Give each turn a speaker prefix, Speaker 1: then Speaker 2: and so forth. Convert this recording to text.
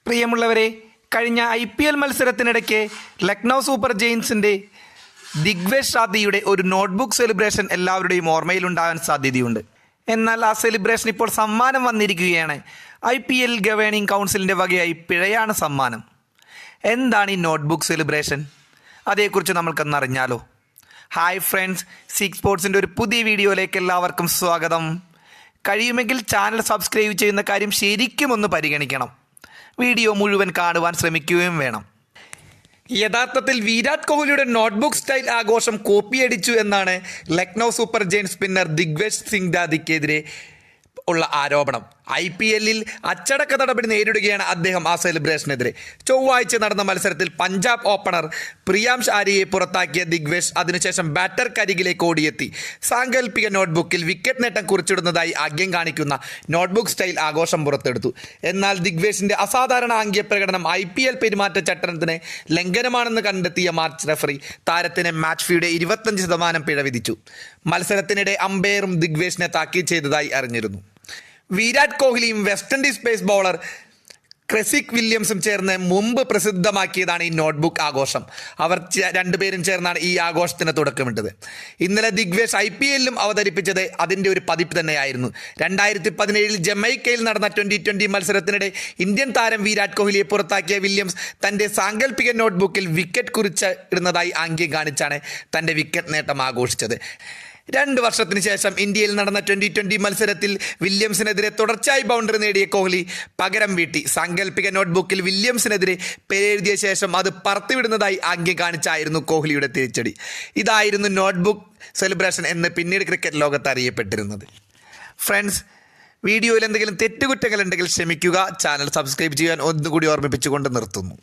Speaker 1: പ്രിയമുള്ളവരെ, കഴിഞ്ഞ IPL മത്സരത്തിനിടയ്ക്ക് Lucknow super ജെയിൻസിൻ്റെ Digvesh ഷാദിയുടെ ഒരു നോട്ട്ബുക്ക് സെലിബ്രേഷൻ എല്ലാവരുടെയും ഓർമ്മയിലുണ്ടാകാൻ സാധ്യതയുണ്ട്. എന്നാൽ ആ സെലിബ്രേഷൻ ഇപ്പോൾ സമ്മാനം വന്നിരിക്കുകയാണ്. IPL ഗവേണിംഗ് കൗൺസിലിൻ്റെ വകയായി പിഴയാണ് സമ്മാനം. എന്താണ് ഈ നോട്ട്ബുക്ക് സെലിബ്രേഷൻ? അതേക്കുറിച്ച് നമ്മൾക്കൊന്നറിഞ്ഞാലോ? ഹായ് ഫ്രണ്ട്സ്, സിക്സ് സ്പോർട്സിൻ്റെ ഒരു പുതിയ വീഡിയോയിലേക്ക് എല്ലാവർക്കും സ്വാഗതം. കഴിയുമെങ്കിൽ ചാനൽ സബ്സ്ക്രൈബ് ചെയ്യുന്ന കാര്യം ശരിക്കും ഒന്ന് പരിഗണിക്കണം. വീഡിയോ മുഴുവൻ കാണുവാൻ ശ്രമിക്കുകയും വേണം. യഥാർത്ഥത്തിൽ വിരാട് കോഹ്ലിയുടെ നോട്ട്ബുക്ക് സ്റ്റൈൽ ആഘോഷം കോപ്പിയടിച്ചു എന്നാണ് Lucknow super giants spinner Digvesh Singh ദാദിക്കെതിരെ ഉള്ള ആരോപണം. IPL അച്ചടക്ക നടപടി നേരിടുകയാണ് അദ്ദേഹം ആ സെലിബ്രേഷനെതിരെ. ചൊവ്വാഴ്ച നടന്ന മത്സരത്തിൽ പഞ്ചാബ് ഓപ്പണർ പ്രിയാംഷ് ആര്യയെ പുറത്താക്കിയ ദിഗ്വേഷ് അതിനുശേഷം ബാറ്റർക്കരികിലേക്ക് ഓടിയെത്തി സാങ്കല്പിക നോട്ട്ബുക്കിൽ വിക്കറ്റ് നേട്ടം കുറിച്ചിടുന്നതായി ആംഗ്യം കാണിക്കുന്ന നോട്ട്ബുക്ക് സ്റ്റൈൽ ആഘോഷം പുറത്തെടുത്തു. എന്നാൽ ദിഗ്വേഷിന്റെ അസാധാരണ ആംഗ്യ പ്രകടനം IPL പെരുമാറ്റച്ചട്ടത്തിന് ലംഘനമാണെന്ന് കണ്ടെത്തിയ മാച്ച് റഫറി താരത്തിന് മാച്ച് ഫീയുടെ 25% പിഴ വിധിച്ചു. മത്സരത്തിനിടെ അമ്പയറും ദിഗ്വേഷിനെ താക്കീത് ചെയ്തതായി അറിഞ്ഞിരുന്നു. വിരാട് കോഹ്ലിയും വെസ്റ്റ് ഇൻഡീസ് പേസ് ബൗളർ ക്രെസിക് വില്യംസും ചേർന്ന് മുമ്പ് പ്രസിദ്ധമാക്കിയതാണ് ഈ നോട്ട്ബുക്ക് ആഘോഷം. അവർ രണ്ടുപേരും ചേർന്നാണ് ഈ ആഘോഷത്തിന് തുടക്കമിട്ടത്. ഇന്നലെ ദിഗ്വേഷ് IPL അവതരിപ്പിച്ചത് അതിൻ്റെ ഒരു പതിപ്പ് തന്നെയായിരുന്നു. 2017 ജമൈക്കയിൽ നടന്ന 2020 മത്സരത്തിനിടെ ഇന്ത്യൻ താരം വിരാട് കോഹ്ലിയെ പുറത്താക്കിയ വില്യംസ് തൻ്റെ സാങ്കല്പിക നോട്ട്ബുക്കിൽ വിക്കറ്റ് കുറിച്ചിടുന്നതായി ആംഗ്യം കാണിച്ചാണ് തൻ്റെ വിക്കറ്റ് നേട്ടം ആഘോഷിച്ചത്. 2 വർഷത്തിന് ശേഷം ഇന്ത്യയിൽ നടന്ന 2020 മത്സരത്തിൽ വില്യംസിനെതിരെ തുടർച്ചയായി ബൗണ്ടറി നേടിയ കോഹ്ലി പകരം വീട്ടി സാങ്കല്പിക നോട്ട്ബുക്കിൽ വില്യംസിനെതിരെ പേരെഴുതിയ ശേഷം അത് പറത്തിവിടുന്നതായി ആംഗ്യം കാണിച്ചായിരുന്നു കോഹ്ലിയുടെ തിരിച്ചടി. ഇതായിരുന്നു നോട്ട്ബുക്ക് സെലിബ്രേഷൻ എന്ന് പിന്നീട് ക്രിക്കറ്റ് ലോകത്ത് അറിയപ്പെട്ടിരുന്നത്. ഫ്രണ്ട്സ്, വീഡിയോയിൽ എന്തെങ്കിലും തെറ്റുകുറ്റങ്ങളുണ്ടെങ്കിൽ ക്ഷമിക്കുക. ചാനൽ സബ്സ്ക്രൈബ് ചെയ്യാൻ ഒന്നുകൂടി ഓർമ്മിപ്പിച്ചുകൊണ്ട് നിർത്തുന്നു.